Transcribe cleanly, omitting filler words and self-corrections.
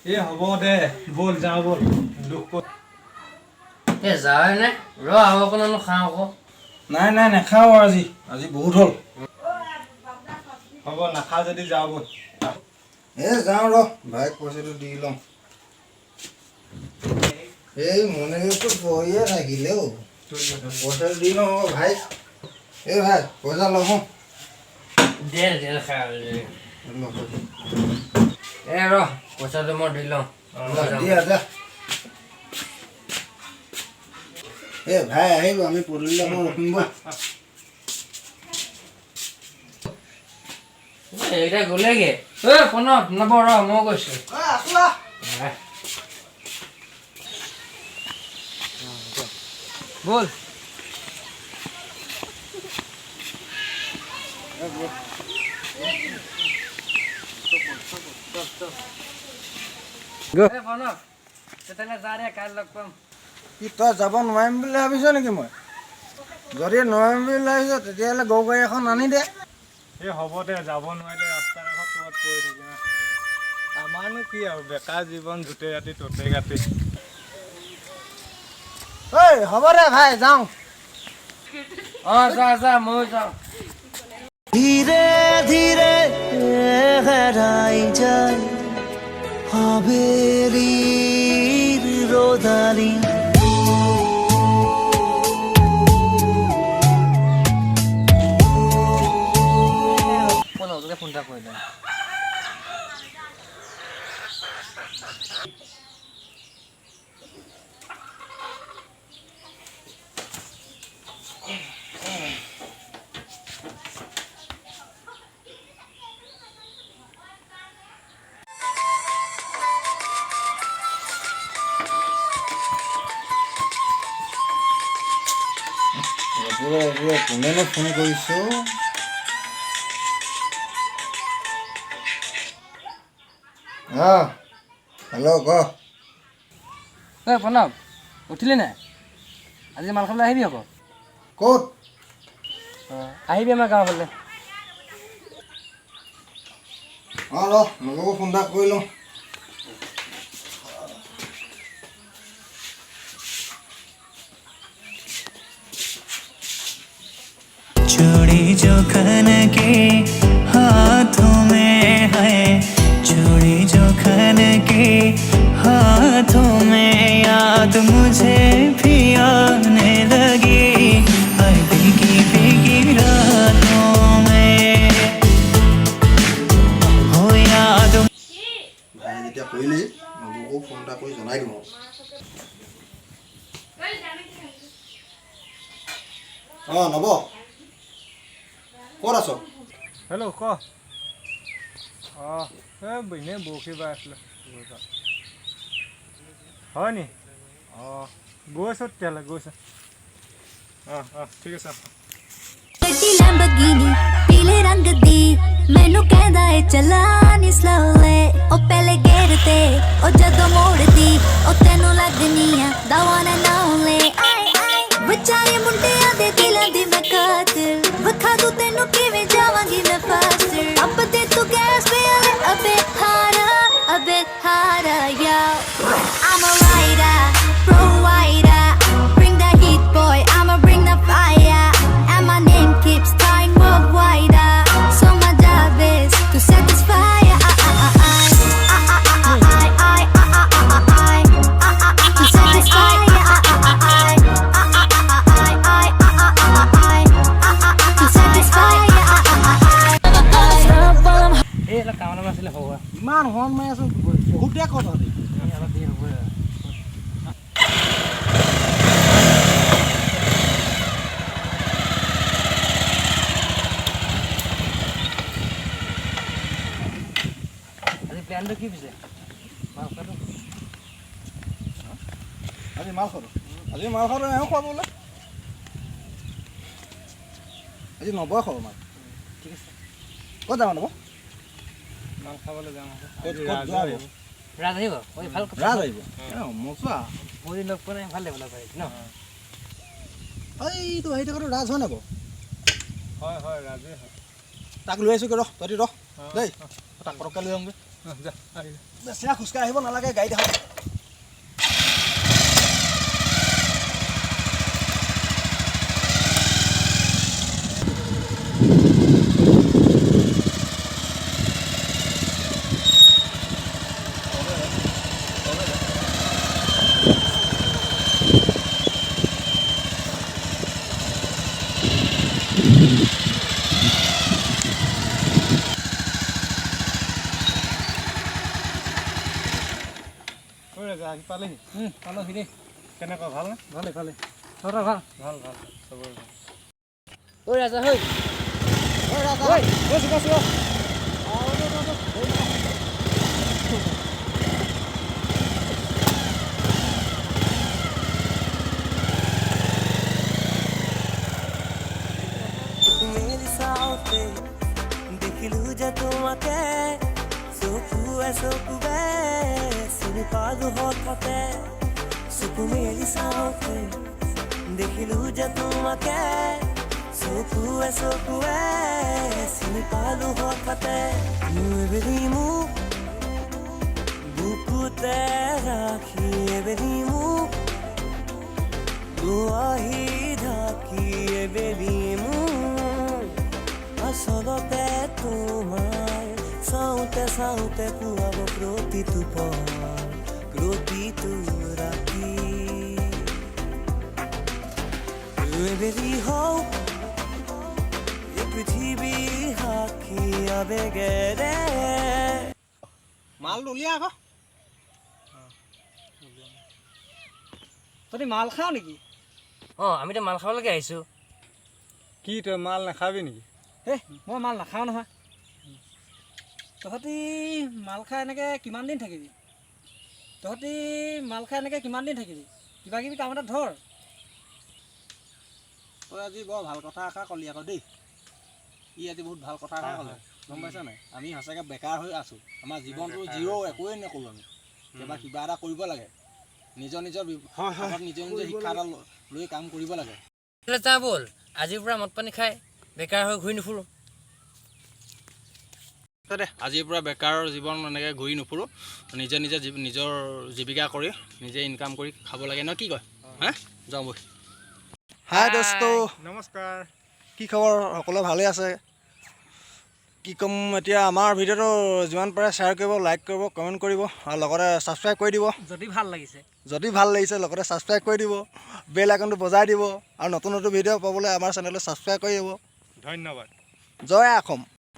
এ হ'ব দে বল যাওঁ বল দুখ এ যাৱে নে ৰ আৰু অকণমান খাওঁ আকৌ নাই নাই নাখাওঁ আজি আজি বহুত হ'ল হ'ব নাখাওঁ যদি যাওঁ বল এ যাওঁ ৰ ভাইক পইচাটো দি লওঁ এই মনেতো বহিয়ে থাকিলে অ' পইচাটো দি লওঁ ভাই এই ভাই পইচা লওঁ দে খাই এ ৰ পইচাটো মই দি লওঁ দিয়া যা এ ভাই আহিব আমি পদূলি মই ৰখিম বৈ এইটা গ'লেগে ঐ প্ৰণৱ নব ৰ মই গৈছোঁ বল প্ৰণৱ তেতিয়াহ'লে যা দে কাইলৈ লগ পাম কি তই যাব নোৱাৰিম বুলি ভাবিছ নেকি মই যদি নোৱাৰিম বুলি ভাবিছ তেতিয়াহ'লে গৰু গাড়ী এখন আনি দে এই হ'ব দে যাব নোৱাৰিলে ৰাস্তা কাষত ক'ৰবাত পৰি থাকিম আমাৰনো কি আৰু বেকাৰ জীৱন গোটেই ৰাতি ততে গাতি ঐ হ'ব দে ভাই যাওঁ অঁ যা যা ময়ো যাওঁ ধীরে ধীরে হারাই যায় হাবেলির রোদালি প্ৰণৱকে ফোন এটা কৰিলে কোনেনো ফোন কৰিছো হেল্ল' ক ঐ প্ৰণৱ উঠিলি নাই আজি মাল খাবলৈ আহিবি আকৌ ক'ত অঁ আহিবি আমাৰ গাঁৱৰ ফালে ৰ লগকো ফোন এটা কৰি লওঁ चूड़ी जो खन के हाथों में है चूड़ी जो खन के हाथों में याद मुझे भी आने लगी भीगी भीगी रातों में हो याद ভাই যেতিয়া কৰিলি লগকো ফোন এটা কৰি জনাই দিওঁ নব ক'ত আছ হেল্ল' ক অঁ এই এনেই বৰশী বাই আছিলে হয় নি অঁ গৈছোঁ তেতিয়াহ'লে গৈছোঁ অঁ অঁ ঠিক আছে ਗੱਡੀ ਲੈਂਬਰਗਿਨੀ ਪੀਲੇ ਰੰਗ ਦੀ ਮੈਨੂੰ ਕਹਿੰਦਾ ਏ ਚਲਾ ਨੀ ਸਲੋਲੇ ਉਹ ਪਹਿਲੇ ਗੇਰ ਤੇ ਉਹ ਜਦੋਂ ਮੋੜਦੀ ਉਹ ਤੈਨੂੰ ਲੱਗਨੀ ਆ ਦਵਾ ਨਾ ਨਾਲੇ ਆਏ ਆਏ ਵਿਚਾਰੇ ਮੁੰਡਿਆਂ ਦੇ ਦਿਲਾਂ ਦੀ ਮੈਂ ਕਾਤਲ ਵਖਾ ਦੂ ਤੈਨੂੰ ਕਿਵੇਂ ਜਾਵਾਂਗੀ ਮੈਂ ਫਾਸਟ ਅੱਬ ਤੇ ਤੂੰ ਗੈਸ ਪੇ ਅਬੇ ਹਾਰਾ ਯਾ I'm a rider pro rider bring the heat boy I'ma bring the fire and my name keeps flying worldwide so my job is to set this fire to set this fire to set this fire এই অলপ কাম অলপ আছিলে হ'ব ইমান horn মাৰি আছো বহুত দেৰি কথা অলপ দেৰি হ'ব আজি প্লেনটো কি পিছে আজি মাল খালোঁ এওঁ খোৱাব বোলে আজি নবয়ে খাব মাল ঠিক আছে ক'ত যাবা নব মাল খাবলৈ যাওঁ ৰাজ আহিব ঐ ভাল কথা ৰাজ আহিব মচুৱা বহুত লগ পোৱা নাই ভাল লাগিব লগ পাই ন এইটো আহি থকাটো ৰাজ হয় নাই বাৰু হয় হয় ৰাজে হয় তাক লৈ আহিছোঁ ৰহ তহঁতি ৰহ দেই তাক পটককৈ লৈ আহোঁগৈ যা আহিলে বেছি খোজকাঢ়ি আহিব নালাগে গাড়ী দেখা ঐ ৰাজা আহি পালেহি পালোহি দেই কেনেকুৱা ভালনে ভালে ভালে তহঁতৰ ভাল ভাল ভাল চবৰে ভাল ঐ ৰাজা হৈ মেলি চাওঁতে দেখিলো যে তোমাকে চকুৱে চকুৱে চিনি পালো হঠাতে চকু মেলি চাওঁতে দেখিলো যে তোমাকে চকুৱে চকুৱে চিনি পালো হঠাতে এবেলি মোক বুকুতে ৰাখি এবেলি মোক দুৱাহি ঢাকি এবেলি মোক আচলতে তোমাৰ চাওঁতে চাওঁতে পুৱাব প্ৰতিটো পল প্ৰতিটো ৰাতি এবেলি হওক এই পৃথিৱী সাক্ষী আবেগেৰে মাল উলিয়া আকৌ তহঁতি মাল খাওঁ নেকি অঁ আমিতো মাল খাবলৈকে আহিছোঁ কি তই মাল নাখাবি নেকি হে মই মাল নাখাওঁ নহয় তহঁতি মাল খাই এনেকৈ কিমান দিন থাকিবি কিবা কিবি কাম এটা ধৰ তই আজি বৰ ভাল কথা এষাৰ ক'লি আকৌ দেই ই আজি বহুত ভাল কথা এষাৰ ক'লে গম পাইছা নাই আমি সঁচাকৈ বেকাৰ হৈ আছোঁ আমাৰ জীৱনটো জিৰ' একোৱেই নকৰোঁ আমি কিবা এটা কৰিব লাগে নিজৰ নিজৰ নিজৰ নিজৰ শিক্ষা এটা লৈ কাম কৰিব লাগে যা ব'ল আজিৰ পৰা মদ পানী খাই বেকাৰ হৈ ঘূৰি নুফুৰোঁ দে আজিৰ পৰা বেকাৰৰ জীৱন এনেকৈ ঘূৰি নুফুৰোঁ নিজে নিজে নিজৰ জীৱিকা কৰি নিজে ইনকাম কৰি খাব লাগে ন কি কয় হা যাওঁ বৈ হাই দোস্ত নমস্কাৰ কি খবৰ সকলোৱে ভালেই আছে কি ক'ম এতিয়া আমাৰ ভিডিঅ'টো যিমান পাৰে শ্বেয়াৰ কৰিব লাইক কৰিব কমেণ্ট কৰিব আৰু লগতে ছাবস্ক্ৰাইব কৰি দিব যদি ভাল লাগিছে লগতে ছাবস্ক্ৰাইব কৰি দিব বেল আইকনটো বজাই দিব আৰু নতুন নতুন ভিডিঅ' পাবলৈ আমাৰ চেনেলটো ছাবস্ক্ৰাইব কৰি দিব ধন্যবাদ জয় অসম